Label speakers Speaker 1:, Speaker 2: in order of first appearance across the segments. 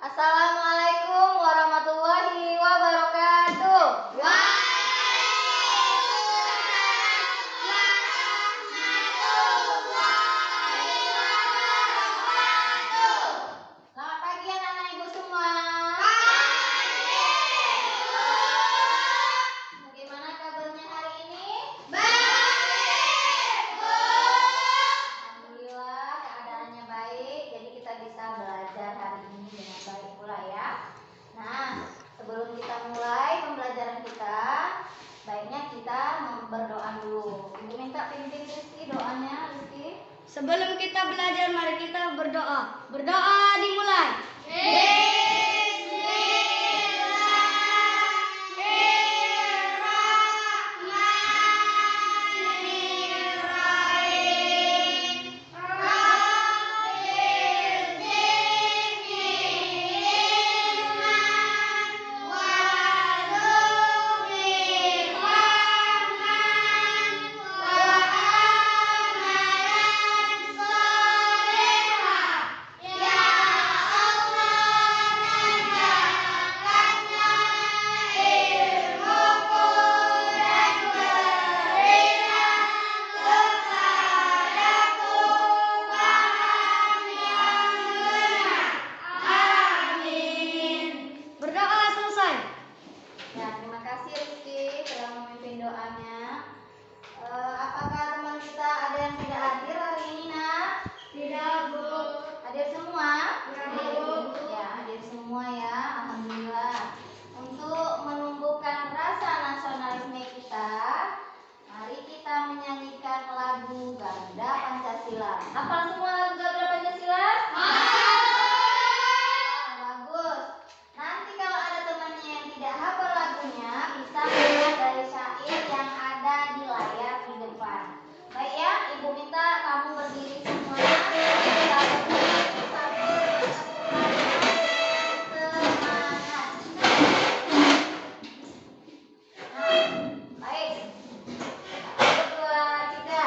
Speaker 1: Assalamualaikum warahmatullahi wabarakatuh. Selamat pagi anak-anak ibu semua. Bagaimana kabarnya hari ini? Alhamdulillah keadaannya baik. Jadi kita bisa belajar hari ini dengan baik pula ya. Nah, sebelum kita mulai pembelajaran kita, baiknya kita berdoa dulu. Ibu minta pimpin Rizky doanya, Rizky.
Speaker 2: Sebelum kita belajar, mari kita berdoa. Berdoa dimulai. Berdoa selesai.
Speaker 1: Ya, terima kasih Rizky telah memimpin doanya. Apakah teman kita ada yang tidak hadir hari ini, Nak?
Speaker 2: Tidak, Bu.
Speaker 1: Hadir semua?
Speaker 2: Ya, Bu.
Speaker 1: Ya, hadir semua ya. Alhamdulillah. Untuk menumbuhkan rasa nasionalisme kita, mari kita menyanyikan lagu Garuda Pancasila. Hafal semua lagu Garuda Pancasila? Bagus. Nanti kalau ada temannya yang tidak hafal lagunya, bisa melihat dari syair yang ada di layar di depan. Baik ya, Ibu minta kamu berdiri semua. Kita berdiri sambil semangat. Nah, baik. 1, 2, 3.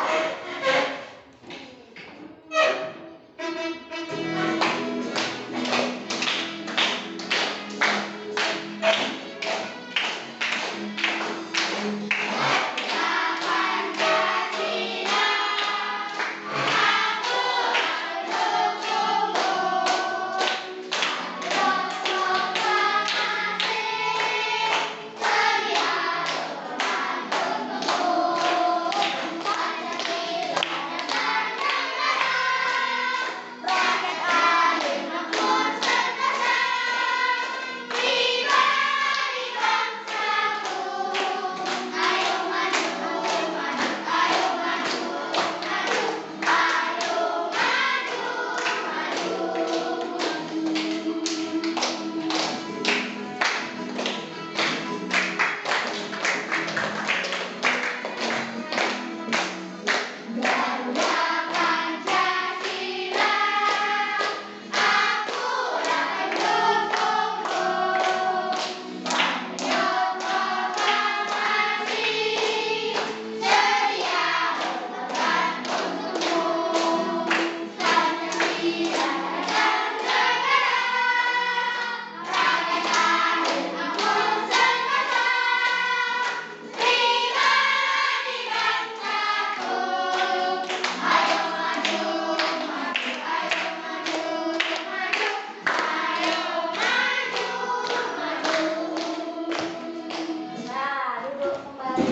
Speaker 1: Nah, duduk kembali.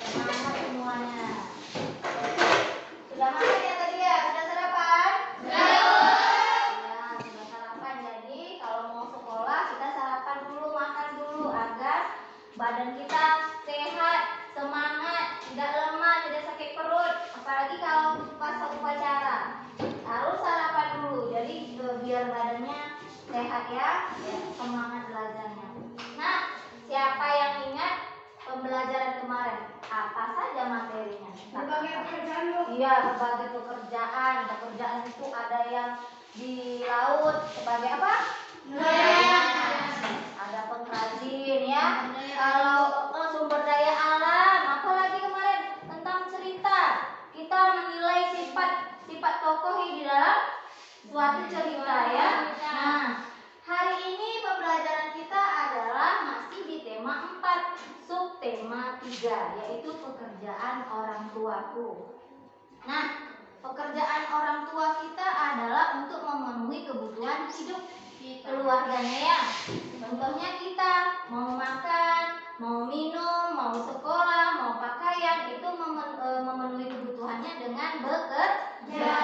Speaker 1: Semangat semuanya. Sudah makan ya tadi ya? Sudah sarapan? Ya, sudah sarapan. Jadi kalau mau sekolah kita sarapan dulu, makan dulu agar badan kita sehat, semangat, tidak lemah, tidak sakit perut. Apalagi kalau pas upacara harus sarapan dulu. Jadi biar badannya sehat ya, semangat belajarnya. Nah, siapa yang ingat pembelajaran kemarin? Apa saja materinya?
Speaker 2: Berbagai pekerjaan, Bu.
Speaker 1: Iya, berbagai pekerjaan. Pekerjaan itu ada yang di laut sebagai apa?
Speaker 2: Nelayan.
Speaker 1: Ada pengrajin ya. Kalau sumber daya alam, apalagi kemarin tentang cerita. Kita menilai sifat tokoh di dalam suatu cerita ya. Nah, tuaku. Nah, pekerjaan orang tua kita adalah untuk memenuhi kebutuhan hidup keluarganya ya. Contohnya kita mau makan, mau minum, mau sekolah, mau pakaian, itu memenuhi kebutuhannya dengan bekerja.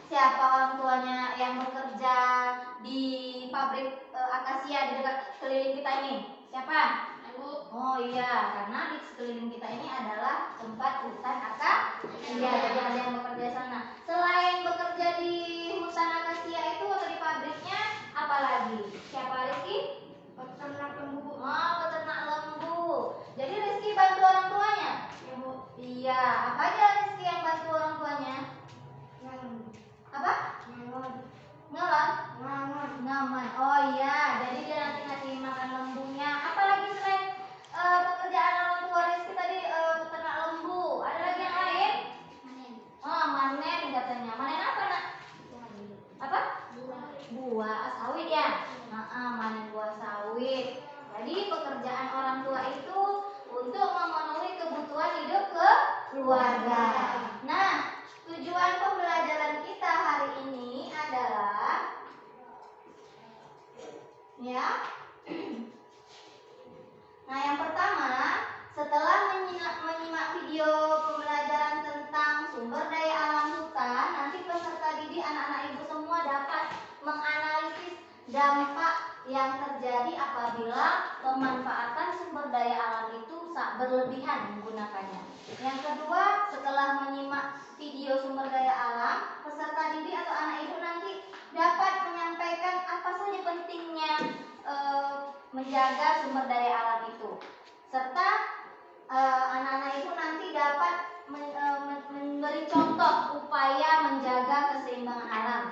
Speaker 1: Siapa orang tuanya yang bekerja di pabrik akasia di dekat keliling kita ini? Siapa? Oh iya, karena di sekeliling kita ini adalah tempat hutan akasia. Jadi ada yang bekerja sana. Selain bekerja di hutan akasia itu atau di pabriknya, apalagi? Siapa Rizky? Peternak lembu. Oh, peternak lembu. Jadi Rizky bantu orang tuanya? Iya, Bu. Iya, apa aja Rizky yang bantu orang tuanya? Apa? Ngelon? Ngaman. Oh iya, jadi dia nanti ngasih makan lembunya. Apalagi selain pekerjaan orang tua Rizky tadi peternak lembu, ada lagi yang lain? Oh, manen katanya. Manen apa nak? Apa? Buah sawit ya. Manen buah sawit. Jadi pekerjaan orang tua itu untuk memenuhi kebutuhan hidup keluarga. Nah, tujuan pembelajaran kita hari ini adalah ya. Nah, yang pertama, setelah menyimak video pembelajaran tentang sumber daya alam hutan, nanti peserta didik anak-anak ibu semua dapat menganalisis dampak yang terjadi apabila pemanfaatan sumber daya alam itu berlebihan menggunakannya. Yang kedua, setelah menyimak video sumber daya alam, peserta didik atau anak ibu nanti dapat menyampaikan apa saja pentingnya menjaga sumber daya alam itu, serta anak-anak ibu nanti dapat memberi contoh upaya menjaga keseimbangan alam.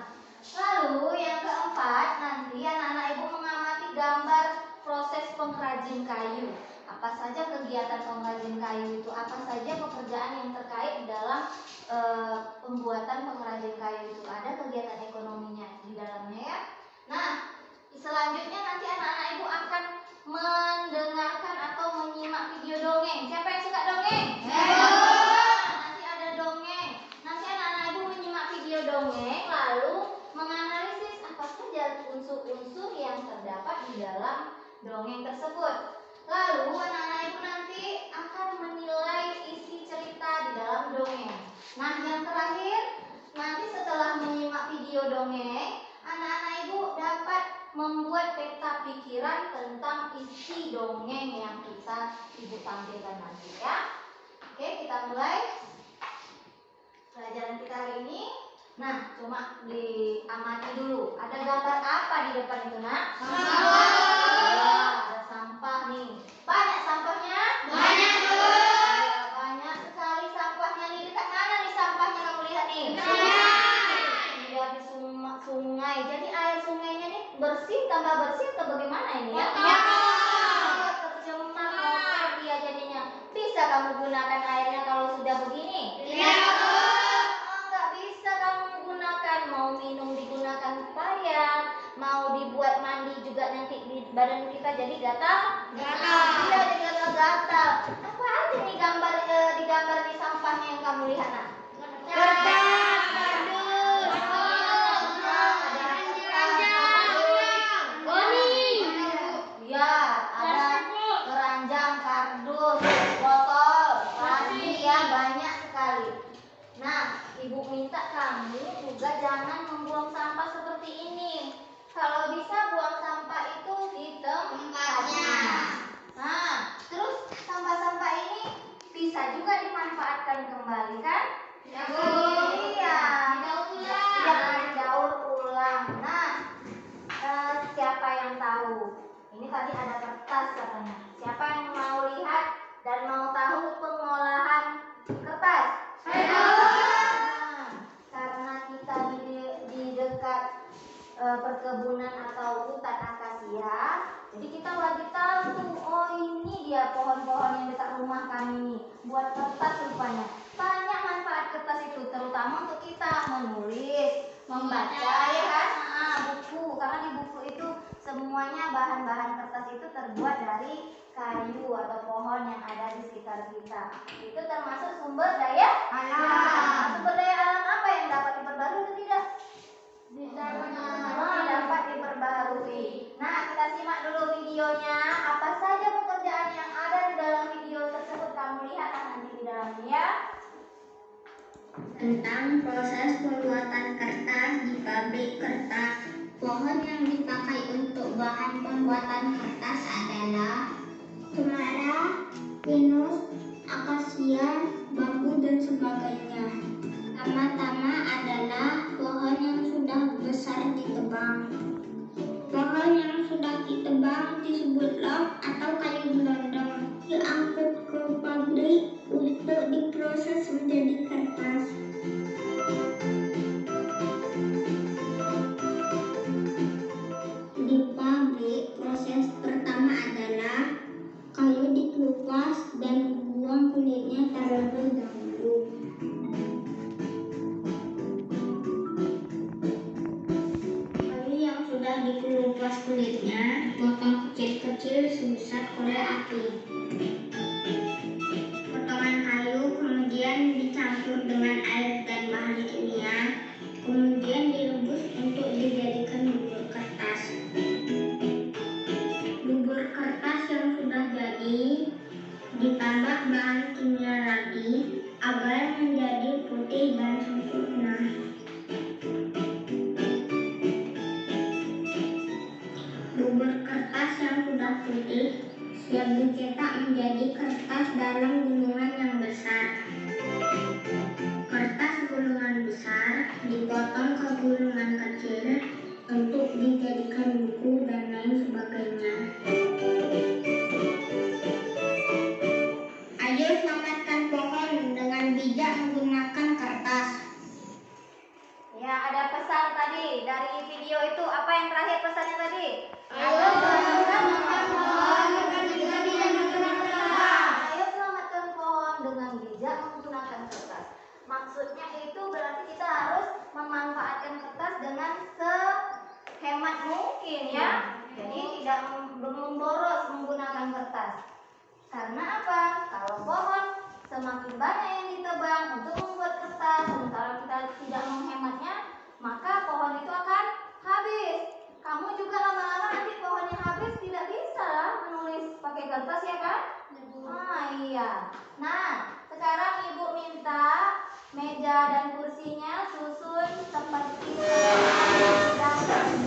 Speaker 1: Lalu yang keempat, nanti anak-anak ibu mengamati gambar proses pengrajin kayu. Apa saja kegiatan pengrajin kayu itu, apa saja pekerjaan yang terkait dalam pembuatan pengrajin kayu itu, ada kegiatan ekonominya di dalamnya ya. Nah, selanjutnya nanti anak-anak ibu akan mendengarkan atau menyimak video dongeng. Siapa yang suka dongeng? Nanti ada dongeng. Nanti anak-anak ibu menyimak video dongeng, lalu menganalisis apa saja unsur-unsur yang terdapat di dalam dongeng tersebut. Lalu anak-anak ibu nanti akan menilai isi cerita di dalam dongeng. Nah, yang terakhir, nanti setelah menyimak video dongeng, anak-anak ibu dapat membuat peta pikiran tentang isi dongeng yang ibu tampilkan nanti ya. Oke, kita mulai pelajaran kita hari ini. Nah, cuma diamati dulu. Ada gambar apa di depan itu, nak? Sampah. Ya, ada sampah nih. Banyak sampahnya? Banyak, Bu. Ya, banyak sekali sampahnya nih. Dekat mana nih sampahnya kamu lihat nih? Iya, di sungai. Jadi air sungainya nih bersih, tambah bersih atau bagaimana ini ya? Iya. Tercemar kotor dia jadinya. Bisa kamu gunakan airnya kalau sudah begini? Iya, Bu. Nggak bisa kamu gunakan. Mau minum digunakan payah, mau dibuat mandi juga nanti di badan kita jadi gatal. Iya, jadi gatal-gatal. Apa aja nih digambar di sampahnya yang kamu lihat, nak? Kertas, kardus, ya, ada keranjang, kardus, botol, plastik ya, banyak sekali. Nah, ibu minta kamu juga jangan membuang sampah seperti ini. Kalau bisa buang sampah itu di tempatnya. Nah, terus sampah-sampah ini bisa juga dimanfaatkan kembali kan? Iya. Didaur ulang. Nah, siapa yang tahu? Ini tadi ada kertas katanya. Siapa yang mau lihat dan mau tahu pengolahan kertas? Nah, karena kita di dekat perkebunan atau hutan akasia, jadi kita wajib tahu. Oh, ini dia pohon-pohon yang dekat rumah kami nih. Buat kertas rupanya. Banyak manfaat kertas itu, terutama untuk kita menulis, membaca ya kan? Buku. Karena di buku itu semuanya bahan-bahan kertas itu terbuat dari kayu atau pohon yang ada di sekitar kita. Itu termasuk sumber daya alam. Sumber daya alam apa yang dapat diperbarui atau tidak? Dapat diperbarui. Nah, kita simak dulu videonya. Apa saja pekerjaan yang ada di dalam video tersebut? Kamu lihat nanti di dalamnya ya.
Speaker 2: Tentang proses pembuatan kertas di pabrik kertas. Pohon yang dipakai untuk bahan pembuatan kertas adalah cemara, pinus, akasia, bambu, dan sebagainya. Pertama-tama adalah pohon yang sudah besar ditebang. Pohon yang sudah ditebang disebut log atau kayu gelondong. Diangkut ke pabrik untuk diproses menjadi kertas. Di pabrik, proses pertama adalah kayu dikelupas dan dibuang kulitnya terlebih dahulu. Kayu yang sudah dikelupas kulitnya dipotong kecil-kecil sebesar korek api. Potongan kayu kemudian dicampur dengan air dan bahan kimia, kemudian direbus untuk dijadikan bubur kertas. Bubur kertas yang sudah jadi ditambah bahan kimia lagi agar menjadi putih dan sempurna. Bubur kertas yang sudah putih siap dicetak menjadi kertas dalam gulungan yang besar. Kertas gulungan besar dipotong ke gulungan kecil untuk dijadikan buku dan lain sebagainya. Ayo selamatkan pohon dengan bijak menggunakan kertas.
Speaker 1: Ya, ada pesan tadi dari video itu. Apa yang terakhir pesannya tadi?
Speaker 2: Ayo selamatkan pohon dengan bijak menggunakan kertas.
Speaker 1: Ayo selamatkan pohon dengan bijak menggunakan kertas. Maksudnya itu berarti kita harus memanfaatkan kertas dengan sehemat mungkin ya. Jadi tidak memboros menggunakan kertas. Karena apa? Kalau pohon semakin banyak yang ditebang untuk membuat kertas, sementara kita tidak menghematnya, maka pohon itu akan habis. Kamu juga lama-lama nanti pohonnya habis, tidak bisa menulis pakai kertas ya kan? Iya. Nah, sekarang ibu minta meja dan kursinya susun seperti dan kita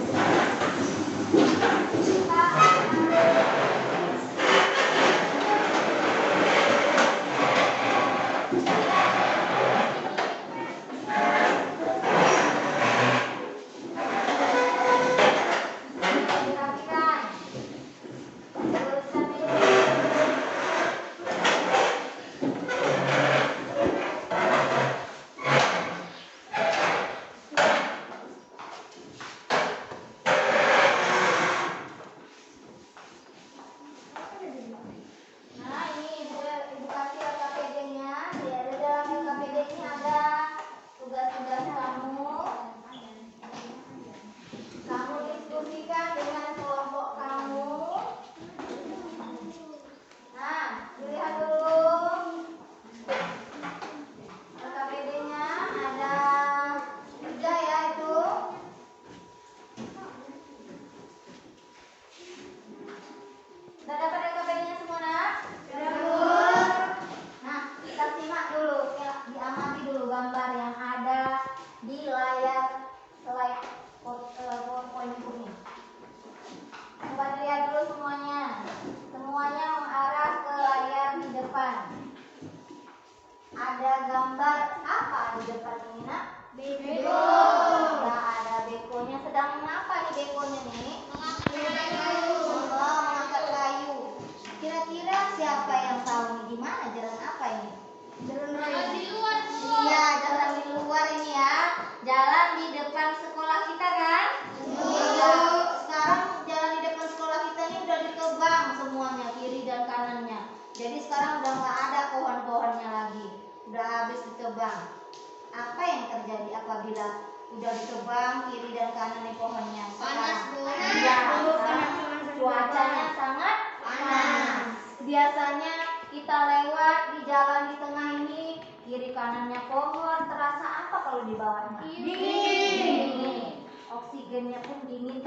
Speaker 1: di bawahnya? Dingin. Oksigennya pun dingin.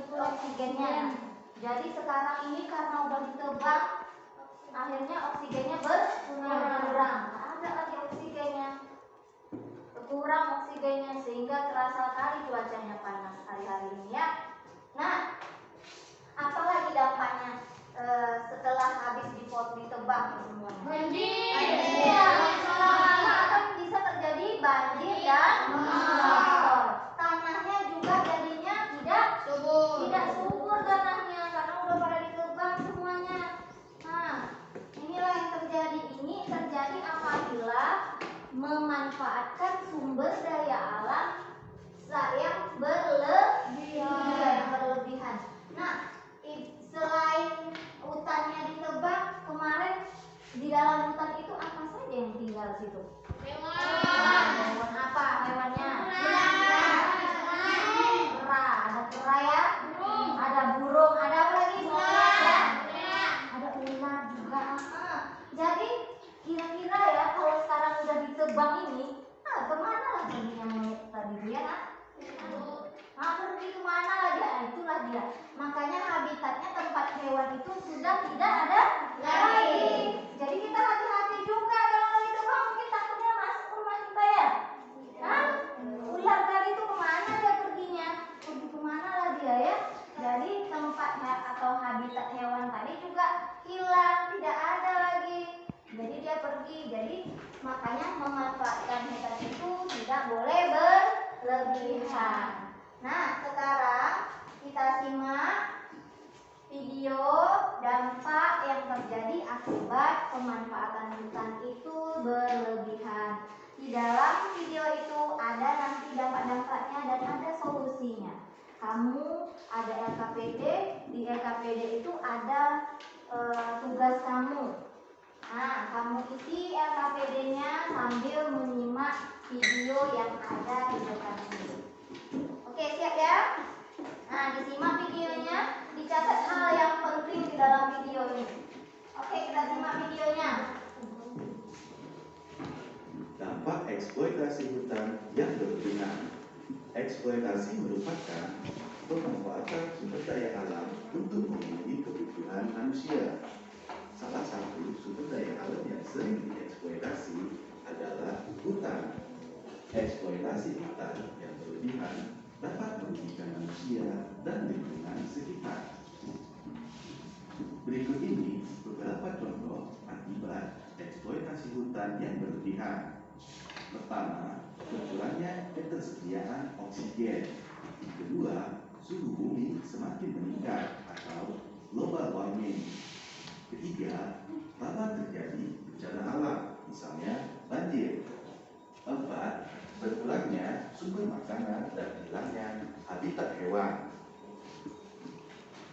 Speaker 1: Oksigennya. Jadi sekarang ini karena udah ditebak, akhirnya oksigennya berkurang. Ada lagi oksigennya. Berkurang oksigennya sehingga terasa sekali cuacanya panas hari-hari ini ya. Nah, apalagi dampaknya setelah habis ditebak semuanya? Banjir. Lama-lama akan bisa terjadi banjir dan longsor. Tanahnya juga jadinya tidak subur tanahnya karena udah pada ditebak semuanya. Nah, inilah yang terjadi. Ini terjadi apabila memanfaatkan sumber daya alam yang berlebihan. Nah, selain hutannya ditebak, kemarin di dalam hutan itu apa saja yang tinggal di situ? Hewan apa hewannya? Kera. Ada kera ya? Ada burung. Ada apa lagi? Ada ular juga. Jadi kira-kira ya kalau sekarang udah ditebang ini, kemana lah perginya monyet tadi dia? Pergi kemana lah dia? Itulah dia. Makanya habitatnya tempat hewan itu sudah tidak ada lagi. Jadi kita hati-hati juga kalau ditebang, mungkin takutnya masuk ke rumah kita ya. Ular tadi itu kemana dia perginya? Pergi kemana lah dia ya? Jadi tempatnya atau habitat hewan tadi juga hilang, tidak ada lagi. Jadi dia pergi. Jadi makanya memanfaatkan hutan itu tidak boleh berlebihan. Nah, sekarang kita simak video dampak yang terjadi akibat pemanfaatan hutan itu berlebihan. Di dalam video itu ada nanti dampak-dampaknya dan ada solusinya. Kamu ada LKPD, di LKPD itu ada tugas kamu. Nah, kamu isi LKPD-nya sambil menyimak video yang ada di depan sini. Oke, siap ya? Nah, disimak videonya, dicatat hal yang penting di dalam video ini. Oke, kita simak videonya.
Speaker 3: Dampak eksploitasi hutan yang berlebihan. Eksploitasi merupakan pemanfaatan sumber daya alam untuk memenuhi kebutuhan manusia. Salah satu sumber daya alam yang sering dieksploitasi adalah hutan. Eksploitasi hutan yang berlebihan dapat merugikan manusia dan lingkungan sekitar. Berikut ini beberapa contoh akibat eksploitasi hutan yang berlebihan. Pertama, berkurangnya ketersediaan oksigen. Kedua, suhu bumi semakin meningkat atau global warming. Ketiga, rawan terjadi bencana alam, misalnya banjir. Empat, berkurangnya sumber makanan dan hilangnya habitat hewan.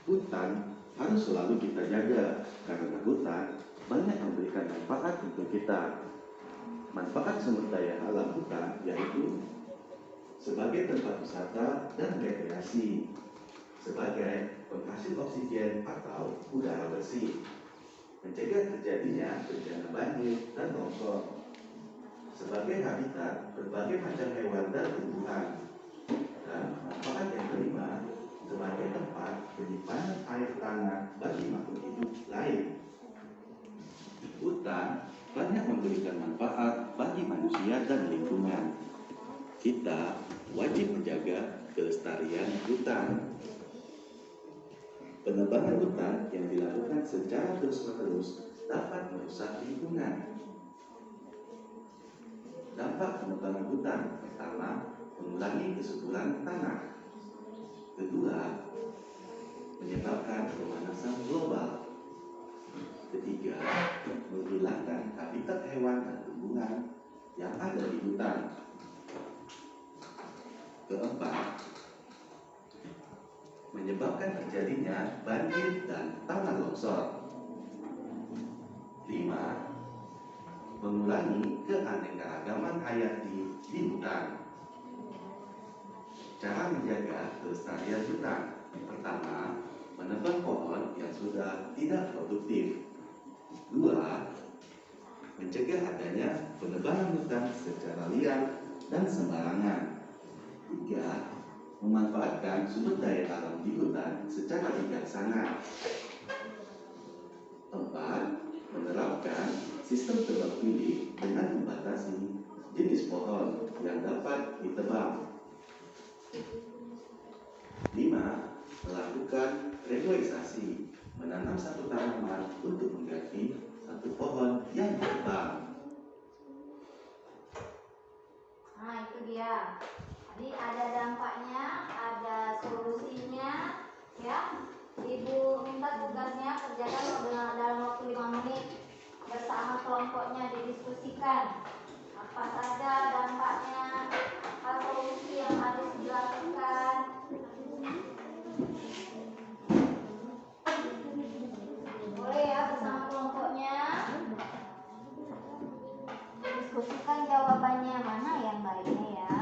Speaker 3: Hutan harus selalu kita jaga karena hutan banyak memberikan manfaat untuk kita. Manfaat sumber daya alam hutan yaitu sebagai tempat wisata dan rekreasi, sebagai penghasil oksigen atau udara bersih, mencegah terjadinya bencana banjir dan longsor, sebagai habitat berbagai macam hewan dan tumbuhan, dan manfaat yang kelima sebagai tempat penyimpanan air tanah bagi makhluk hidup lain. Hutan banyak memberikan manfaat bagi manusia dan lingkungan. Kita wajib menjaga kelestarian hutan. Penebangan hutan yang dilakukan secara terus-menerus dapat merusak lingkungan. Dampak penebangan hutan: pertama, mengurangi kesuburan tanah. Kedua, menyebabkan pemanasan global. Ketiga, menghilangkan habitat hewan dan tumbuhan yang ada di hutan. Keempat, menyebabkan terjadinya banjir dan tanah longsor. 5. Mengurangi keanekaragaman hayati di hutan. Cara menjaga kelestarian hutan: pertama, menebang pohon yang sudah tidak produktif. 2. Mencegah adanya penebangan hutan secara liar dan sembarangan. 3. Memanfaatkan sumber daya alam di hutan secara bijaksana. 4. Menerapkan sistem tebang pilih dengan membatasi jenis pohon yang dapat ditebang. 5. Melakukan reboisasi, menanam satu tanaman untuk mengganti satu pohon yang ditebang.
Speaker 1: Nah, itu dia. Jadi ada dampaknya, ada solusinya, ya. Ibu minta tugasnya kerjakan dalam waktu 5 menit bersama kelompoknya, didiskusikan apa saja dampaknya, apa solusi yang harus dilakukan. Boleh ya, bersama kelompoknya diskusikan jawabannya, mana yang baiknya ya.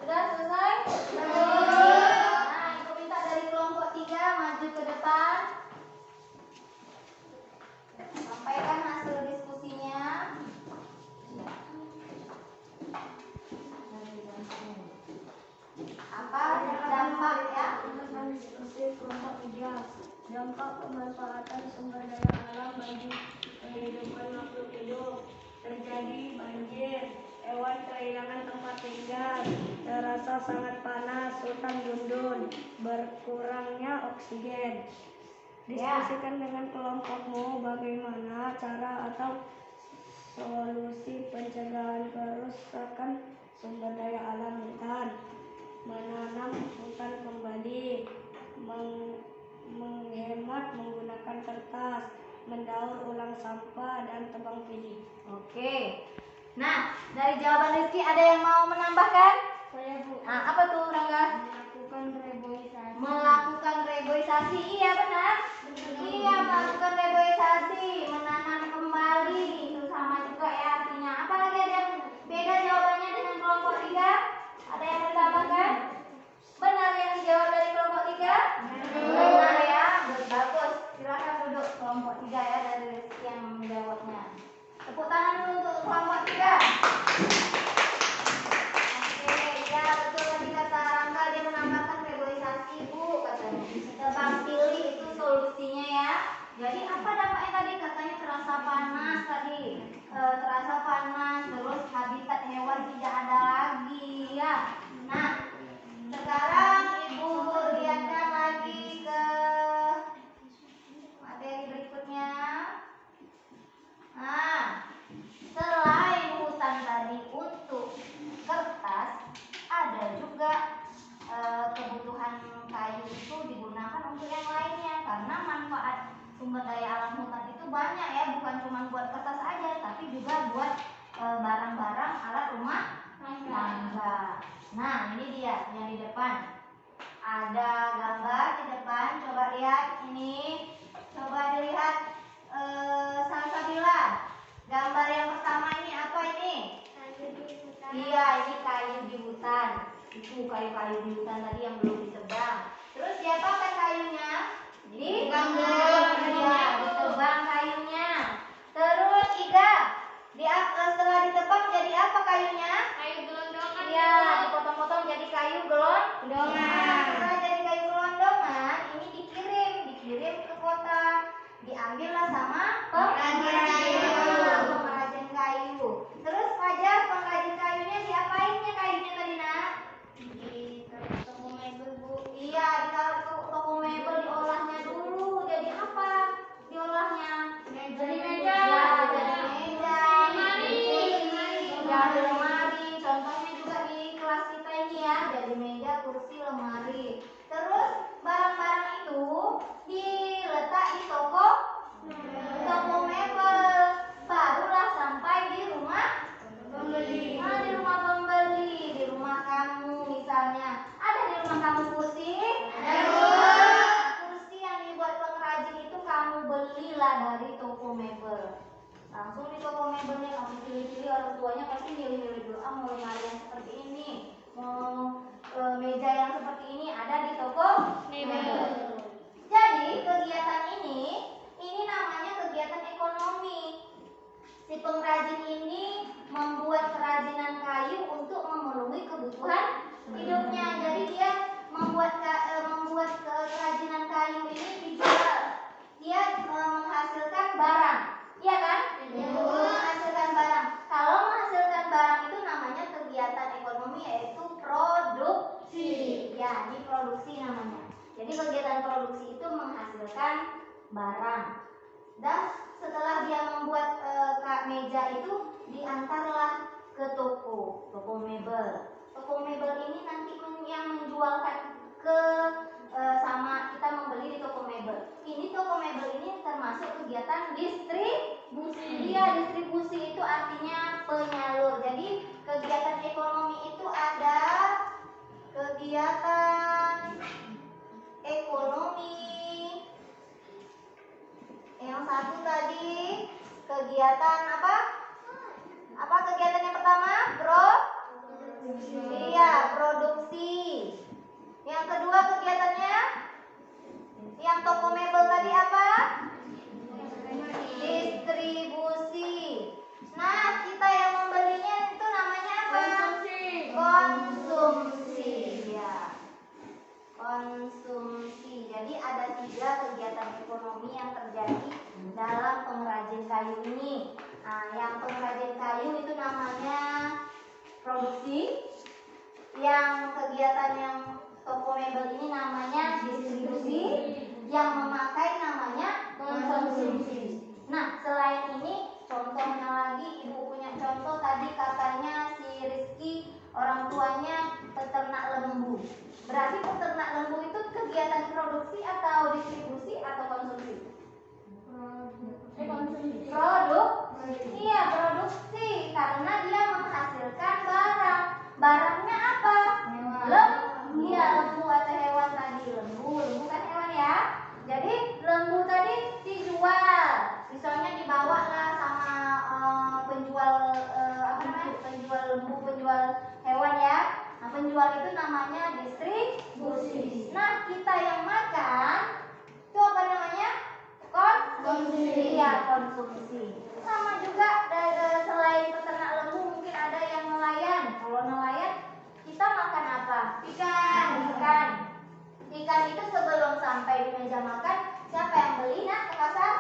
Speaker 1: Sudah selesai? Nah, ibu minta dari kelompok 3 maju ke depan. Sampaikan hasil diskusinya. Apa dampak ya?
Speaker 2: Diskusi kelompok 3. Dampak pemanfaatan sumber daya alam bagi kehidupan makhluk hidup. Terjadi banjir, hewan kehilangan tempat tinggal, terasa sangat panas, hutan gundul, berkurangnya oksigen. Diskusikan dengan kelompokmu bagaimana cara atau solusi pencegahan kerusakan sumber daya alam hutan, menanam hutan kembali, menghemat menggunakan kertas, mendaur ulang sampah, dan tebang pilih.
Speaker 1: Oke. Nah, dari jawaban Rizky ada yang mau menambahkan?
Speaker 2: Saya Bu,
Speaker 1: Nah, apa tuh Rangga?
Speaker 2: melakukan reboisasi.
Speaker 1: Melakukan reboisasi, iya benar. Iya, melakukan reboisasi, menanam kembali, itu sama juga ya artinya. Apa lagi ada yang beda jawabannya dengan kelompok 3? Ada yang menambahkan? Benar yang dijawab dari kelompok 3? Benar ya, bagus. Silakan duduk kelompok 3 ya, dari Rizky yang menjawabnya. Tepuk tangan dulu untuk kelompok 3. Oke, ya betul tadi kata Rangga, dia menambahkan reboisasi Bu katanya. Tebang pilih itu solusinya ya. Jadi apa dampaknya tadi? Katanya terasa panas tadi. Terasa panas, terus habitat hewan tidak ada lagi ya. Nah, sekarang Ibu lihatkan lagi ke materi berikutnya. Nah, selain hutan tadi untuk kertas, ada juga kebutuhan kayu itu digunakan untuk yang lainnya, karena manfaat sumber daya alam hutan itu banyak ya, bukan cuma buat kertas aja, tapi juga buat barang-barang alat rumah tangga. Nah, ini dia yang di depan. Ada gambar di depan, coba lihat ini. Coba dilihat Salsabila. Gambar yang pertama ini apa ini? Iya, ini kayu di hutan. Itu kayu-kayu di hutan tadi yang belum ditebang. Terus diapakan kayunya? Ditebang. Iya, ditebang kayunya. Terus Iga, setelah ditebang jadi apa kayunya?
Speaker 2: Kayu gelondongan.
Speaker 1: Iya, dipotong-potong jadi kayu gelondongan. Setelah jadi kayu gelondongan, ini dikirim ke kota. Diambillah sama pengrajin kayu. Terus Fajar, pengrajin kayunya diapainnya kayunya tadi nak?
Speaker 2: Di toko mebel Bu.
Speaker 1: Iya, kamu kursi? Kursi yang dibuat pengrajin itu kamu belilah dari toko mebel. Langsung di toko mebelnya kamu pilih-pilih, orang tuanya pasti milih-milih dulu. Mau lemari yang seperti ini, mau meja yang seperti ini, ada di toko mebel. Jadi kegiatan ini namanya kegiatan ekonomi. Si pengrajin ini membuat kerajinan kayu untuk memenuhi kebutuhan hidupnya. Jadi dia membuat kerajinan kayu ini dijual. Dia menghasilkan barang, iya kan? Menghasilkan barang. Kalau menghasilkan barang itu namanya kegiatan ekonomi, yaitu produksi. Ya, ini produksi namanya. Jadi kegiatan produksi itu menghasilkan barang. Dan setelah dia membuat meja itu, diantarlah ke toko mebel. Toko mebel ini nanti yang menjualkan ke sama kita membeli di toko mebel. Ini toko mebel ini termasuk kegiatan distribusi. Iya, distribusi itu artinya penyalur. Jadi kegiatan ekonomi itu ada kegiatan ekonomi. Yang satu tadi kegiatan apa? Apa kegiatan yang pertama? Iya, produksi. Yang kedua kegiatannya? Yang toko mebel tadi apa? Distribusi. Nah, kita yang membelinya itu namanya apa? Konsumsi. Ya. Konsumsi. Jadi ada 3 kegiatan ekonomi yang terjadi dalam pengrajin kayu ini. Nah, yang pengrajin kayu itu namanya produksi. Yang kegiatan yang toko mebel ini namanya distribusi. Yang memakai namanya konsumsi. Nah, selain ini contohnya lagi, ibu punya contoh tadi katanya si Rizky orang tuanya peternak lembu. Berarti peternak lembu itu kegiatan produksi atau distribusi atau konsumsi? Iya, produksi, karena dia menghasilkan barang. Barangnya apa? Iya, lembu atau hewan tadi. Lembu kan hewan ya. Jadi lembu tadi dijual. Misalnya dibawa lah sama penjual penjual lembu, penjual hewan ya. Nah, penjual itu namanya distribusi. Nah, kita yang makan itu apa namanya? Konsumsi. Iya, konsumsi. Sama juga selain peternak lembu mungkin ada yang nelayan. Kalau nelayan kita makan apa? Ikan. Ikan itu sebelum sampai di meja makan, siapa yang beli nak ke pasar?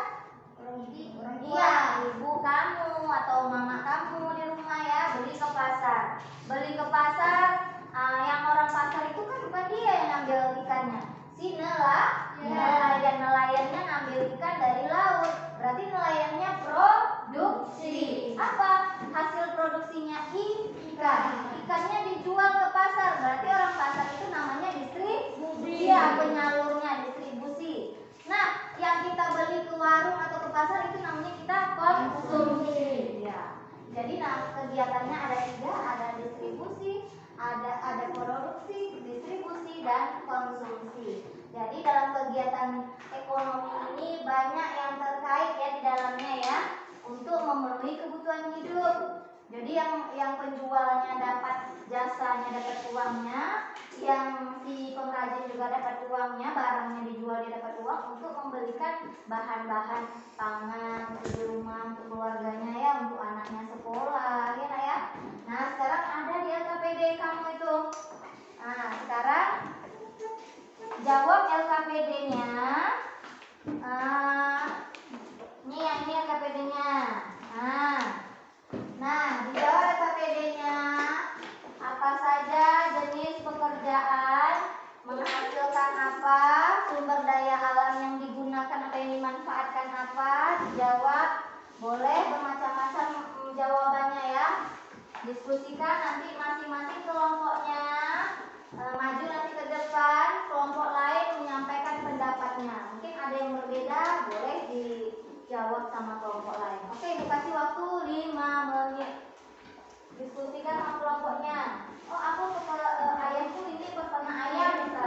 Speaker 1: Orang tua. Iya, ibu kamu atau mama kamu di rumah ya, beli ke pasar. Beli ke pasar, yang orang pasar itu kan bukan dia yang ngambil ikannya. Si nelayannya ngambil ikan dari laut. Berarti nelayannya produksi. Apa? Hasil produksinya ikan. Ikannya dijual ke pasar. Berarti orang pasar itu namanya distribusi. Iya, penyalurnya distribusi. Nah, yang kita beli ke warung atau ke pasar itu namanya kita konsumsi. Ya. Jadi kegiatannya ada 3, ada distribusi, ada produksi, distribusi, dan konsumsi. Jadi dalam kegiatan ekonomi ini banyak yang terkait ya di dalamnya ya, untuk memenuhi kebutuhan hidup. Jadi yang penjualnya dapat jasanya, dapat uangnya, yang si pengrajin juga dapat uangnya, barangnya dijual dia dapat uang untuk membelikan bahan-bahan pangan untuk di rumah, untuk keluarganya ya, untuk anaknya sekolah ya nak ya. Nah, sekarang ada di LKPD kamu itu. Nah, sekarang jawab LKPD-nya. Ini LKPD-nya. Nah, dijawab LKPD-nya. Apa saja jenis pekerjaan, menghasilkan apa, sumber daya alam yang digunakan atau yang dimanfaatkan apa, dijawab. Boleh bermacam-macam jawabannya ya. Diskusikan nanti masing-masing kelompoknya. Maju nanti ke depan, kelompok lain menyampaikan pendapatnya. Mungkin ada yang berbeda, boleh dijawab sama kelompok lain. Oke, ibu kasih waktu 5 menit. Diskusikan sama kelompoknya. Oh, aku ayahku ini peternak ayam misalnya.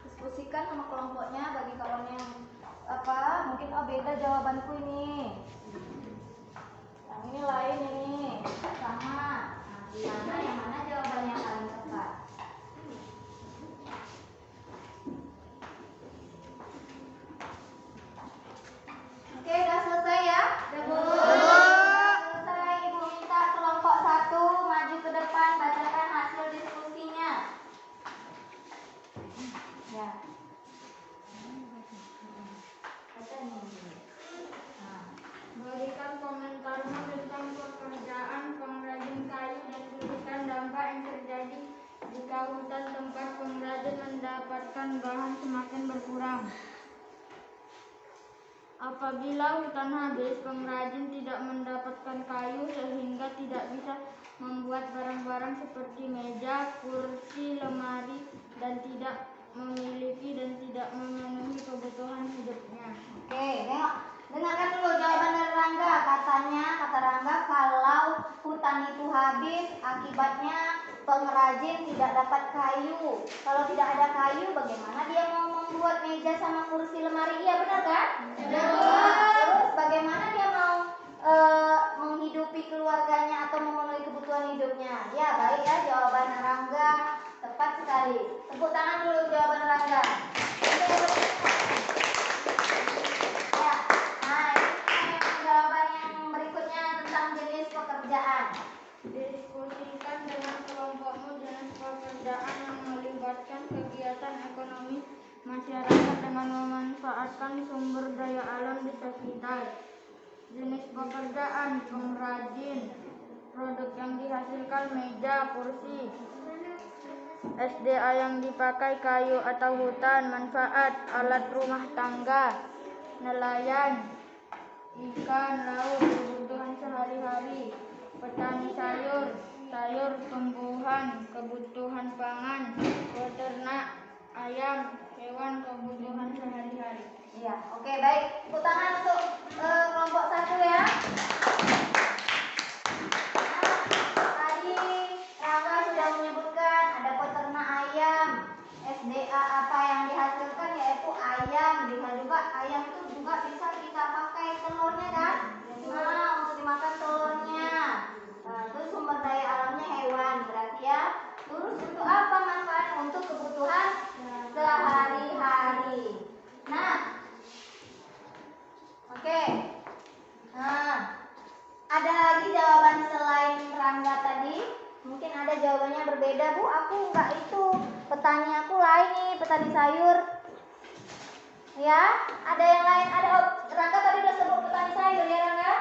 Speaker 1: Diskusikan sama kelompoknya bagi kawan yang mungkin beda jawabanku ini. Yang ini lain ini sama. Nah, di sana yang mana jawabannya paling tepat? Oke, udah selesai ya? Selesai. Ibu minta kelompok 1 maju ke depan, bacakan hasil diskusinya. Ya.
Speaker 2: Berikan komentarmu tentang pekerjaan pengrajin kayu dan tuliskan dampak yang terjadi jika hutan tempat pengrajin mendapatkan bahan semakin berkurang. Apabila hutan habis, pengrajin tidak mendapatkan kayu sehingga tidak bisa membuat barang-barang seperti meja, kursi, lemari, dan tidak memiliki dan tidak memenuhi kebutuhan hidupnya.
Speaker 1: Oke, dengarkan dulu jawaban dari Rangga. Kata Rangga, kalau hutan itu habis, akibatnya pengrajin tidak dapat kayu. Kalau tidak ada kayu, bagaimana dia mau membuat meja sama kursi lemari? Iya, benar kan? Terus bagaimana dia mau menghidupi keluarganya atau memenuhi kebutuhan hidupnya? Ya, baik ya, jawaban Rangga tepat sekali. Tepuk tangan dulu jawaban Rangga. Ya, nah ini jawaban yang berikutnya tentang jenis pekerjaan.
Speaker 2: Diskusikan dengan kelompokmu jenis pekerjaan yang melibatkan kegiatan ekonomi masyarakat dengan memanfaatkan sumber daya alam di sekitar. Jenis pekerjaan: pengrajin, produk yang dihasilkan meja, kursi. SDA yang dipakai kayu atau hutan. Manfaat: alat rumah tangga, nelayan, ikan laut, kebutuhan sehari-hari. Petani sayur tumbuhan, kebutuhan pangan. Peternak ayam, hewan, kebutuhan sehari-hari.
Speaker 1: Iya, oke, baik. Tepuk tangan untuk kelompok 1 ya. Tadi Rangga sudah menyebutkan ada peternak ayam. SDA apa yang dihasilkan yaitu ayam. Bisa juga ayam itu juga bisa kita pakai telurnya kan? Nah, untuk dimakan telurnya. Nah, itu sumber daya alamnya hewan berarti ya. Terus untuk apa manfaatnya? Untuk kebutuhan sehari-hari. Nah, oke. Nah, ada lagi jawaban selain Rangga tadi? Mungkin ada jawabannya berbeda, Bu. Aku enggak itu. Petani aku lain nih, petani sayur. Ya, ada yang lain. Rangga tadi udah sebut petani sayur ya, Rangga?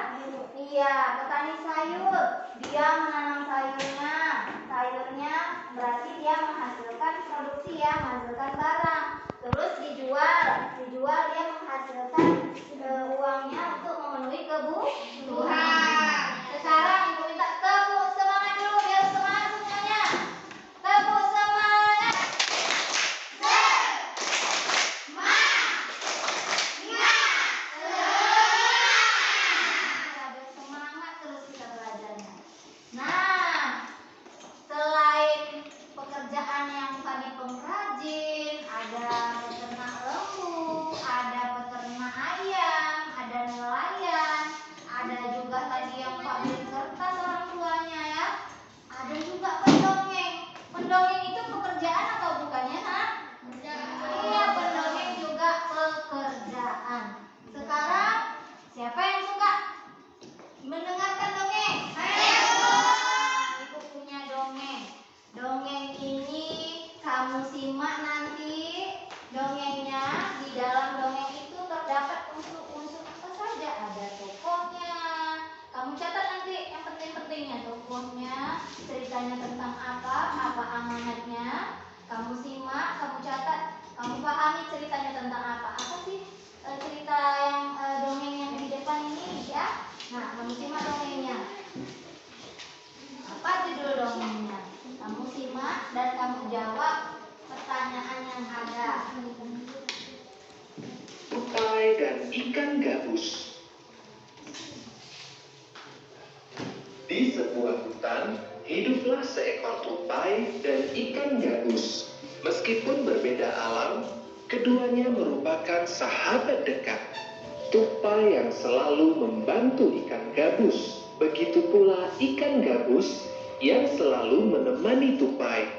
Speaker 1: Iya, petani sayur. Dia menanam sayurnya. Sayurnya berarti dia menghasilkan produksi ya, menghasilkan barang. Terus dijual dia menghasilkan uangnya untuk memenuhi kebutuhan. Sekarang Ibu minta tepuk semangat dulu biar semangat semuanya. Tepuk semangat. Ada semangat terus kita belajarnya. Nah, selain pekerjaan yang tadi pengrajin, ada peternak lembu, ada peternak ayam, ada nelayan, ada juga tadi yang pabrik kertas orang tuanya ya. Ada juga pendongeng. Pendongeng itu pekerjaan atau bukannya, ha? Iya, pendongeng juga pekerjaan. Sekarang siapa yang suka mendengarkan dongeng? Ibu punya dongeng. Dongeng ini kamu simak nanti. Dongengnya, di dalam dongeng itu terdapat unsur-unsur apa saja. Ada tokohnya. Kamu catat nanti yang penting-pentingnya. Tokohnya, ceritanya tentang apa amanatnya. Kamu simak, kamu catat, kamu pahami ceritanya tentang apa. Apa sih cerita yang dongeng yang di depan ini ya? Nah, kamu simak dongengnya. Apa judul dongengnya? Kamu simak dan kamu jawab pertanyaan yang ada.
Speaker 4: Tupai dan ikan gabus. Di Di sebuah hutan, hiduplah seekor tupai dan ikan gabus. Meskipun berbeda alam, keduanya merupakan sahabat dekat. Tupai yang selalu membantu ikan gabus, begitu pula ikan gabus yang selalu menemani tupai.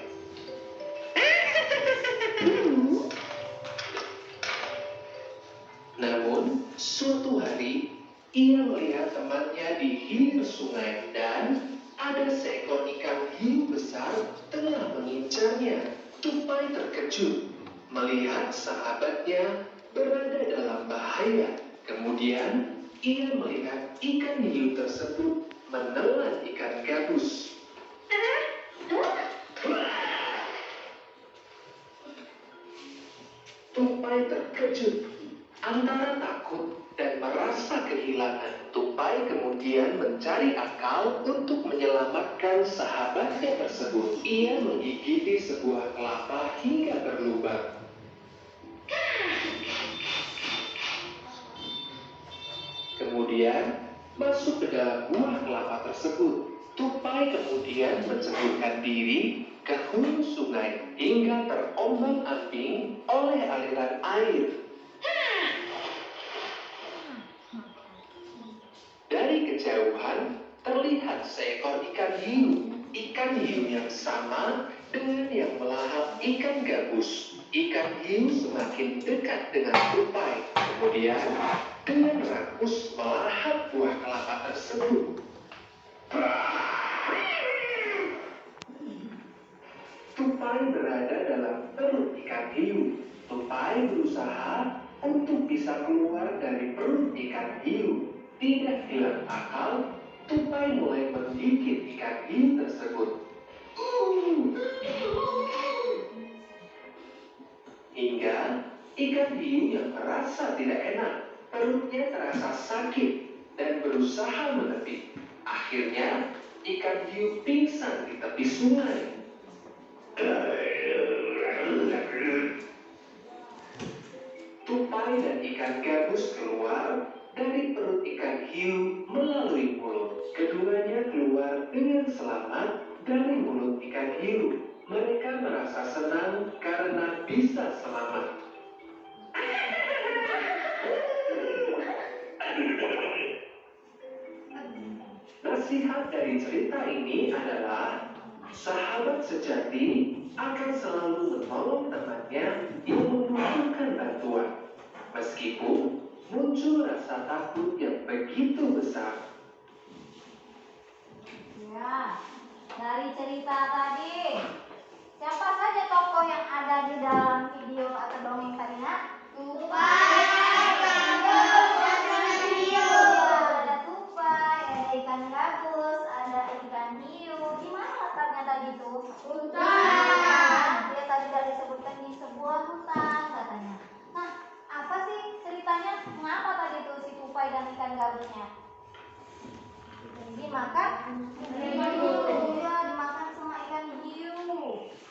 Speaker 4: Namun, suatu hari, ia melihat temannya di hilir sungai dan ada seekor ikan hiu besar tengah mengincarnya. Tupai terkejut melihat sahabatnya berada dalam bahaya. Kemudian, ia melihat ikan hiu tersebut menelan ikan gabus. Tupai terkejut antara takut dan merasa kehilangan. Tupai kemudian mencari akal untuk menyelamatkan sahabatnya tersebut. Ia menggigiti sebuah kelapa hingga berlubang. Kemudian masuk ke dalam buah kelapa tersebut. Tupai kemudian menceburkan diri ke hulu sungai hingga terombang-ambing oleh aliran air. Dari kejauhan terlihat seekor ikan hiu. Ikan hiu yang sama dengan yang melahap ikan gabus. Ikan hiu semakin dekat dengan tupai. Kemudian dengan rakus melahap buah kelapa tersebut. Tupai berada dalam perut ikan hiu. Tupai berusaha untuk bisa keluar dari perut ikan hiu. Tidak hilang akal, tupai mulai menggigit ikan hiu tersebut. Hingga ikan hiu yang merasa tidak enak, perutnya terasa sakit dan berusaha menepi. Akhirnya, ikan hiu pingsan di tepi sungai. Tupai dan ikan gabus keluar dari perut ikan hiu melalui mulut. Keduanya keluar dengan selamat dari mulut ikan hiu. Mereka merasa senang karena bisa selamat. Nasihat dari cerita ini adalah sahabat sejati akan selalu menolong temannya yang membutuhkan bantuan, meskipun muncul rasa takut yang begitu besar.
Speaker 1: Ya, dari cerita tadi, siapa saja tokoh yang ada di dalam video atau dongeng tadi, Nak? Tupai, gabus, dan ikan hiu. Ada tupai, ada ikan gabus, ada ikan hiu. Di mana letaknya tadi tuh? Hutan. Dia tadi sudah disebutkan di sebuah hutan katanya. Nah, apa sih ceritanya? Mengapa tadi tuh si tupai dan ikan gabusnya dimakan? Iya, dimakan sama ikan hiu.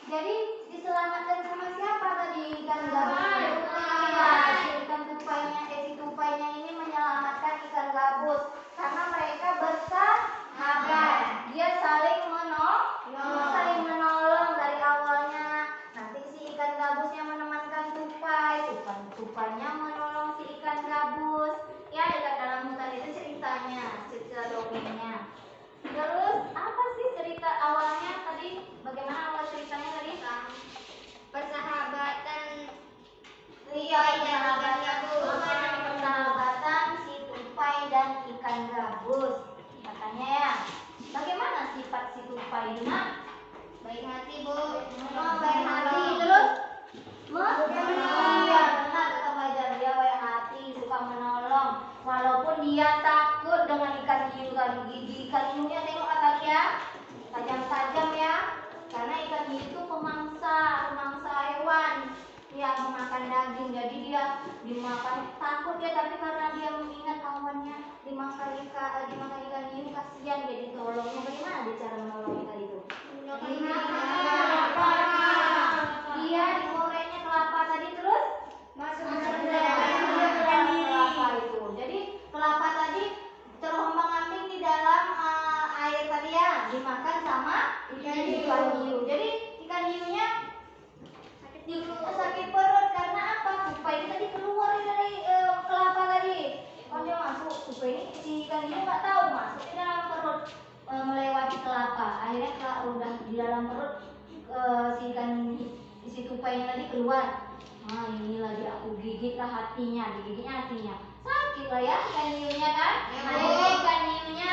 Speaker 1: Jadi diselamatkan sama siapa tadi ikan gabus? Iya, si ikan tupainya, si tupainya ini menyelamatkan ikan gabus karena mereka bersahabat. Dia saling menolong dari awalnya. Nanti si ikan gabusnya menemankan tupai, tupainya menolong si ikan gabus. Ya, dekat dalam hutan itu ceritanya, cerita dongengnya. Terus apa sih cerita awalnya tadi? Bagaimana awal ceritanya tadi?
Speaker 2: Persahabatan.
Speaker 1: Iya, persahabatan si tupai dan ikan gabus katanya ya. Bagaimana sifat si tupai itu, Nak?
Speaker 2: Baik hati, Bu.
Speaker 1: Baik hati. Terus iya, benar kata Fajar, dia baik hati, suka menolong. Walaupun dia takut dengan ikan hiu tadi, gigi ikan hiunya tengok tadi ya, tajam-tajam ya. Karena ikan hiu itu pemangsa hewan yang memakan daging. Jadi dia dimakan, takut ya, tapi karena dia mengingat kawannya dimakan ikan hiu, kasihan, jadi tolongnya. Bagaimana dia cara menolong ikan itu? Dia digorengnya kelapa tadi, terus masuk ke dalam kelapa itu. Jadi kelapa tadi terombang-ambing di dalam air tadi dimakan sama ikan hiu. Jadi ikan hiunya sakit perut karena apa? Tupai ini tadi keluar dari kelapa tadi. Kalau dia masuk tupai ini, si ikan hiu nggak tahu masuk di dalam perut melewati kelapa. Akhirnya kalau udah di dalam perut si tupai ini tadi keluar. Nah inilah dia aku gigit lah hatinya, digigitnya hatinya. Sakit lah ya ikan hiunya kan? Ikan hiunya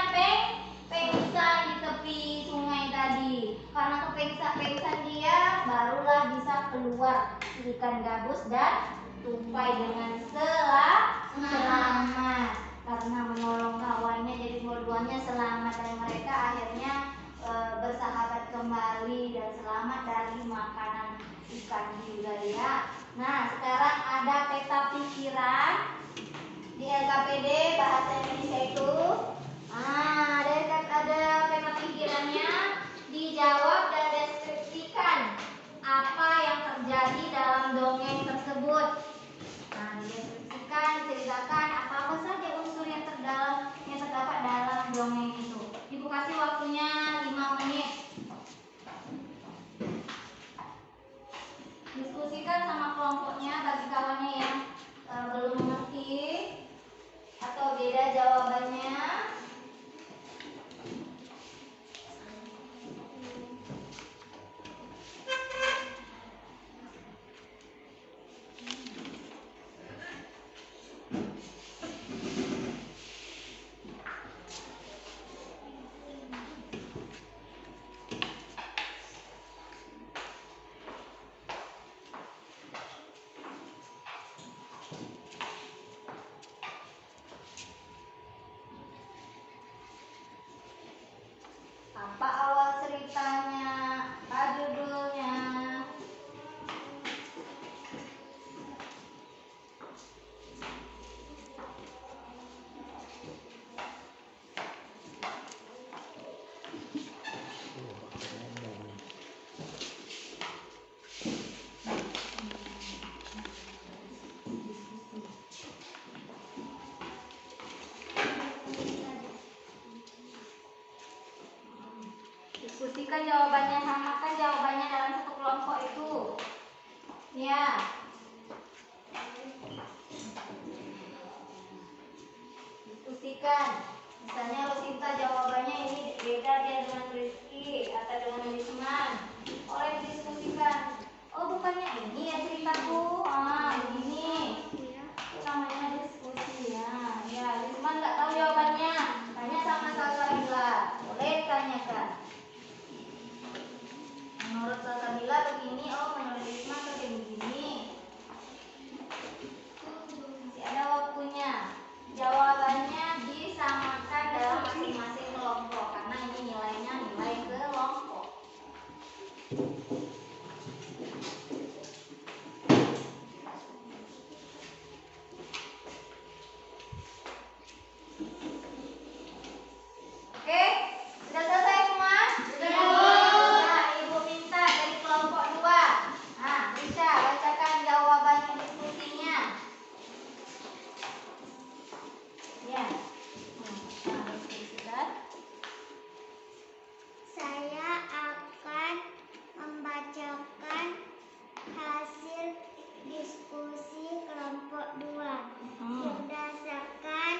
Speaker 1: pengsan di tepi sungai tadi. Karena pengsan dia barulah bisa keluar ikan gabus dan tupai dengan selamat. Karena menolong kawannya jadi dua-duanya selamat dan mereka akhirnya bersahabat kembali dan selamat dari makanan ikan hiu tadi ya. Nah sekarang ada peta pikiran di LKPD bahasa Indonesia itu. Ada peta pikirannya, dijawab dan deskripsikan apa yang terjadi dalam dongeng tersebut. Nah, dideskripsikan, diceritakan apa saja unsur yang terdapat dalam dongeng itu. Ibu kasih waktunya 5 menit. Diskusikan sama kelompoknya bagi kawannya yang belum mengerti atau beda jawabannya. Apa awal ceritanya? Apa judulnya? Diskusikan jawabannya, samakan jawabannya dalam satu kelompok itu. Ya. Diskusikan. Misalnya Rosinta jawabannya ini beda dia dengan Rizky atau dengan Wisman. Oleh didiskusikan. Oh bukannya ini ya ceritaku. Begini. Itu namanya diskusi ya. Ya, Wisman nggak tahu jawabannya. Tanya sama Salsabila. Boleh tanyakan. Menurut Salsabila begini, menurut Wisman kayak begini. Masih ada waktunya. Jawabannya disamakan dalam masing-masing kelompok karena ini nilainya nilai kelompok. Oke, sudah selesai semua? Sudah. Nah, Ibu minta dari kelompok 2. Nah, Risha bacakan jawabannya diskusinya. Ya. Nah, diskusikan.
Speaker 2: Saya akan membacakan hasil diskusi kelompok 2 berdasarkan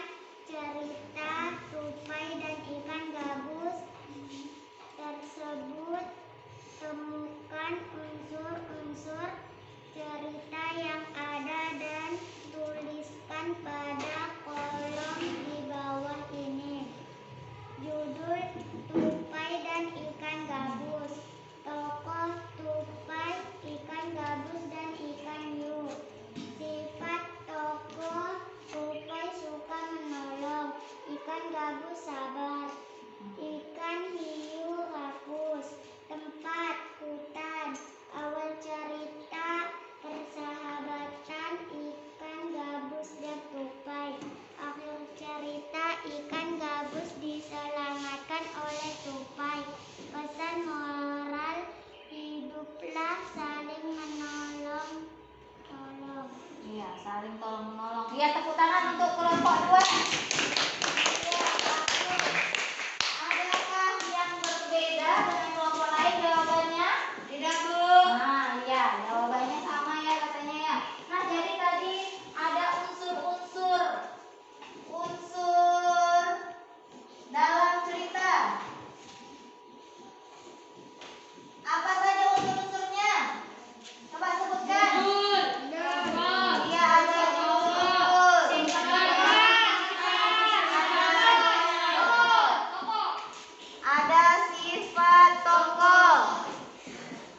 Speaker 2: cerita tupai dan ikan gabus tersebut. Temukan unsur-unsur cerita yang ada dan tuliskan pada kolom di bawah ini. Judul tupai dan ikan gabus. Tokoh tupai, ikan gabus dan ikan hiu. Sifat tokoh tupai suka menolong, ikan gabus sabar, ikan hiu rakus. Tempat hutan. Awal cerita persahabatan ikan gabus dan tupai. Akhir cerita ikan gabus diselamatkan oleh tupai. Pesan moral, hiduplah saling menolong.
Speaker 1: Iya, saling tolong menolong. Iya, tepuk tangan untuk kelompok 2. Iya, bagus. Adakah yang berbeda Ada sifat tokoh.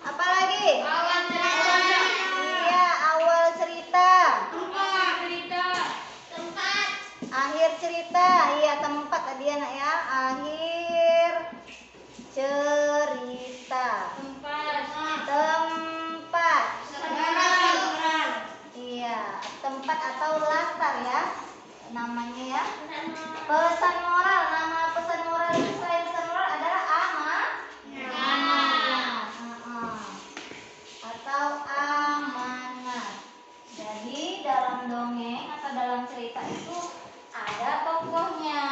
Speaker 1: Apa lagi?
Speaker 2: Awal cerita.
Speaker 1: Iya, awal cerita.
Speaker 2: Tempat.
Speaker 1: Akhir cerita. Iya, tempat tadi anak ya. Akhir cerita. Tempat. Iya, tempat atau latar ya. Namanya ya. Pesan moral. Nama pesan moral itu selain pesan moral adalah atau amanat. Jadi dalam dongeng atau dalam cerita itu ada tokohnya,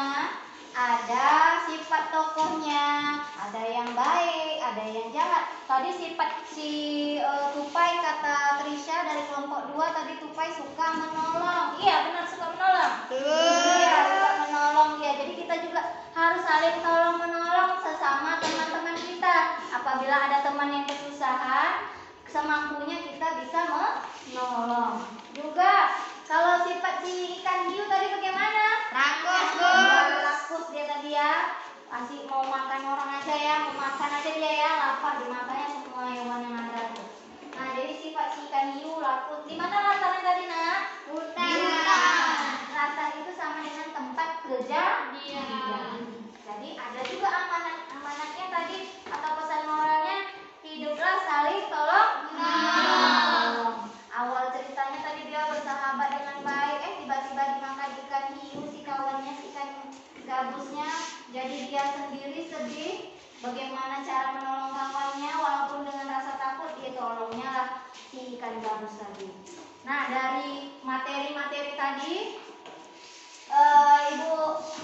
Speaker 1: ada sifat tokohnya, ada yang baik, ada yang jahat. Tadi sifat Tupai kata Trisha dari kelompok 2 tadi, Tupai suka menolong. Iya benar, suka menolong. Iya, suka menolong ya. Jadi kita juga harus saling tolong menolong sesama teman-teman kita. Apabila ada teman yang kesusahan, semampunya kita bisa menolong. Juga kalau sifat si ikan hiu tadi bagaimana?
Speaker 2: Rakus, Bu.
Speaker 1: Rakus dia tadi ya. Kasih mau makan orang aja ya, mau makan aja dia ya, lapar dimakannya semua hewan yang ada tuh. Nah, jadi sifat si ikan hiu rakus. Di mana latarnya tadi, Nak?
Speaker 2: Hutan.
Speaker 1: Di hutan. Latar itu sama dengan tempat kejadian. Jadi ada juga amanatnya tadi atau pesan moralnya, hiduplah saling tolong menolong. Awal ceritanya tadi dia bersahabat dengan baik, tiba-tiba dimakan ikan hiu si kawannya, si ikan gabusnya. Jadi dia sendiri sedih. Bagaimana cara menolong kawannya walaupun dengan rasa takut, dia tolongnya lah si ikan gabus tadi. Nah, dari materi-materi tadi Ibu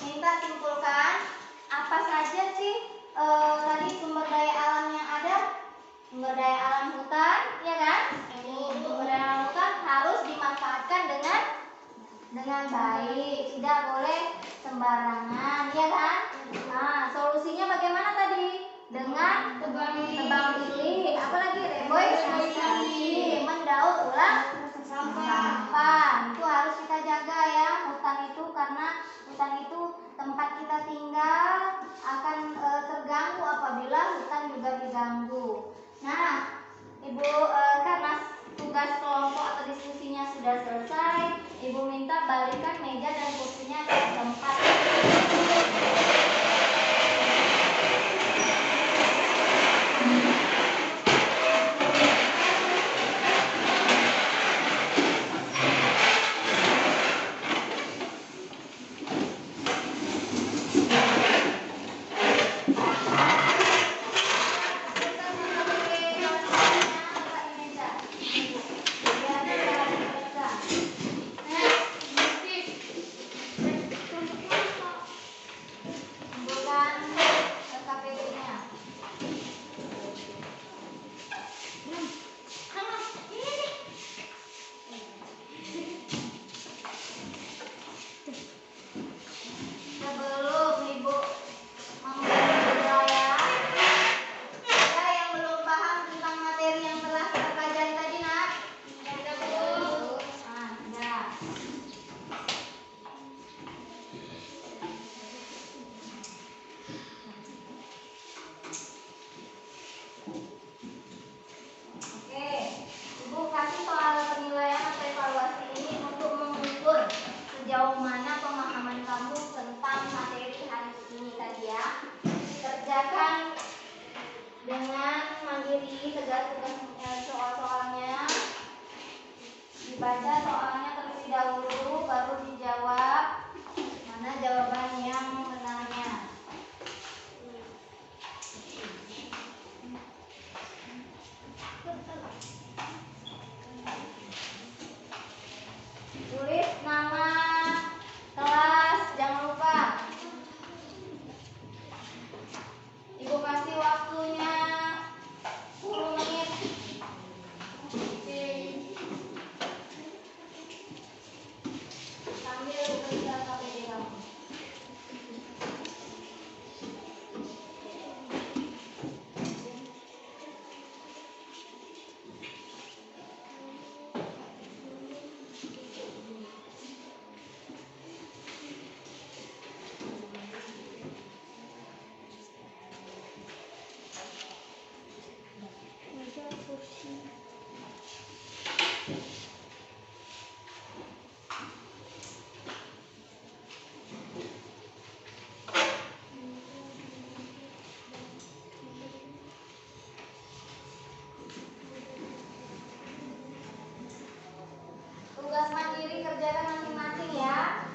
Speaker 1: minta simpulkan apa saja sih tadi sumber daya alam yang ada. Sumber daya alam hutan, ya kan? Sumber daya alam hutan harus dimanfaatkan dengan baik, tidak boleh sembarangan, ya kan? Nah, solusinya bagaimana tadi? Dengan tebang pilih, apalagi reboisasi, mendaur ulang sampah. Itu harus kita jaga ya, hutan itu, karena hutan itu tempat kita tinggal akan terganggu apabila hutan juga diganggu. Nah, Ibu karena tugas kelompok atau diskusinya sudah selesai, Ibu minta balikan meja dan kursinya ke tempat. Sejauh mana pemahaman kamu tentang materi hari ini tadi ya. Kerjakan dengan mandiri tugas-tugas soal-soalnya. Dibaca soalnya terlebih dahulu, baru dijawab mana jawaban yang benarnya. Tulis nama kelas, jangan lupa. Ibu kasih waktunya 10 menit. Sambil berita KPD kamu. Tugas mandiri kerjakan masing-masing ya.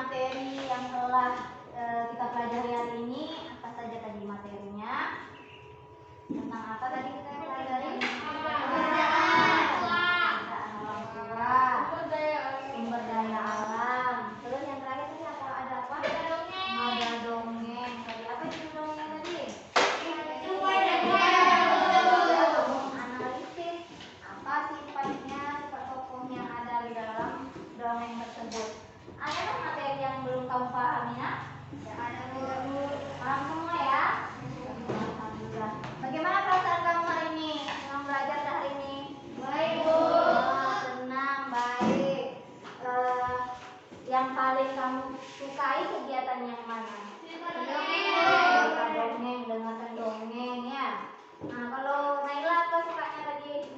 Speaker 1: materi yang telah kita pelajari hari ini. Apa saja tadi materinya? Tentang apa tadi kita pelajari? Keberadaan alam tua, sumber daya alam. Terus yang terakhir tadi apa? Ada apa? Ada dongeng. Tadi apa itu dongeng tadi? Analisis apa sifatnya, sifat tokoh yang ada di dalam dongeng tersebut. Ada kan materi yang belum kamu pahami, nak? Ya, ada dulu. Paham semua ya? Alhamdulillah. Bagaimana perasaan kamu hari ini? Senang belajar hari ini? Baik, Bu. Senang, baik. Yang paling kamu sukai kegiatan yang mana? Dongeng, dengarkan dongeng ya. Nah, kalau Naila apa sukanya tadi?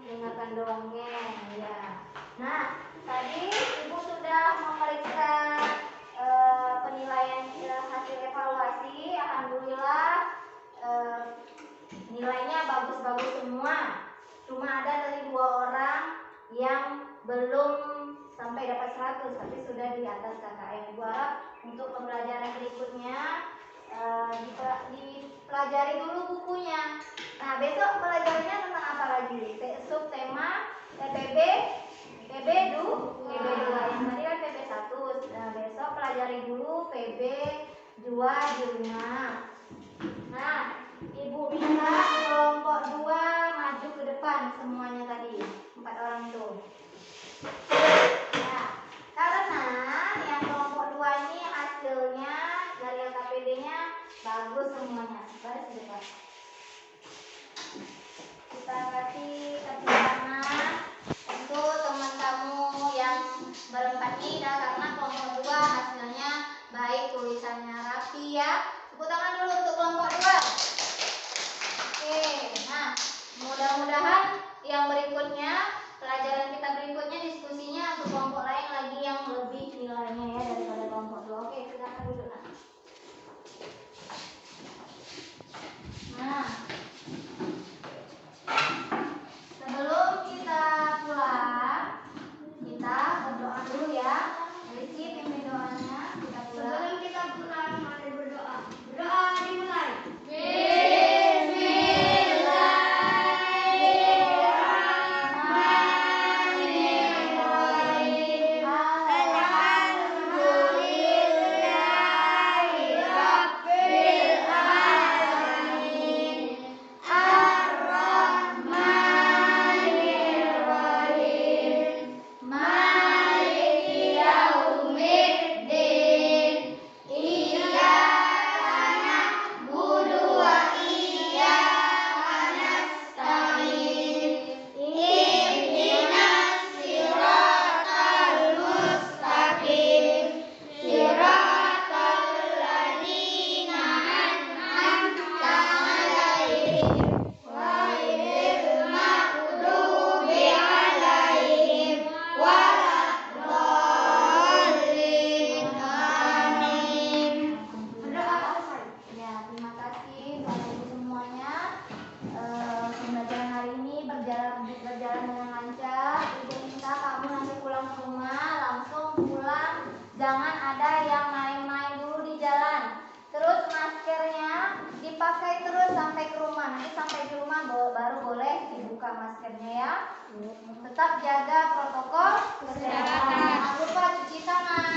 Speaker 1: Dengarkan dongeng ya. Nah, tadi Ibu sudah memeriksa penilaian hasil evaluasi. Alhamdulillah nilainya bagus-bagus semua. Cuma ada dari 2 orang yang belum sampai dapat 100, tapi sudah di atas KKM. Ibu harap untuk pembelajaran berikutnya dipelajari dulu bukunya. Nah, besok pelajarannya tentang apa lagi? Subtema PB 2 yang tadi kan PB 1. Nah, besok pelajari dulu PB 2 di rumah. Nah, Ibu minta kelompok 2 maju ke depan semuanya tadi, 4 orang itu. Nah, karena yang kelompok 2 ini hasilnya dari LKPD-nya bagus semuanya. Baris ke depan. Kita kasih tepuk tangan untuk teman kamu yang berempat ini ya, karena kelompok 2 hasilnya baik, tulisannya rapi ya. Tepuk tangan dulu untuk kelompok 2. Oke, nah mudah-mudahan yang berikutnya, pelajaran kita berikutnya, diskusinya untuk kelompok lain lagi yang lebih nilainya ya daripada kelompok 2. Oke, silakan duduk. Nah, sebelum kita pulang, kita berdoa dulu ya. Rizky pimpin doanya. Kita pulang. Sebelum kita pulang, mari berdoa. Berdoa dimulai. Jangan ada yang main-main dulu di jalan. Terus maskernya dipakai terus sampai ke rumah. Nanti sampai di rumah baru boleh dibuka maskernya ya. Tetap jaga protokol kesehatan. Jangan lupa cuci tangan.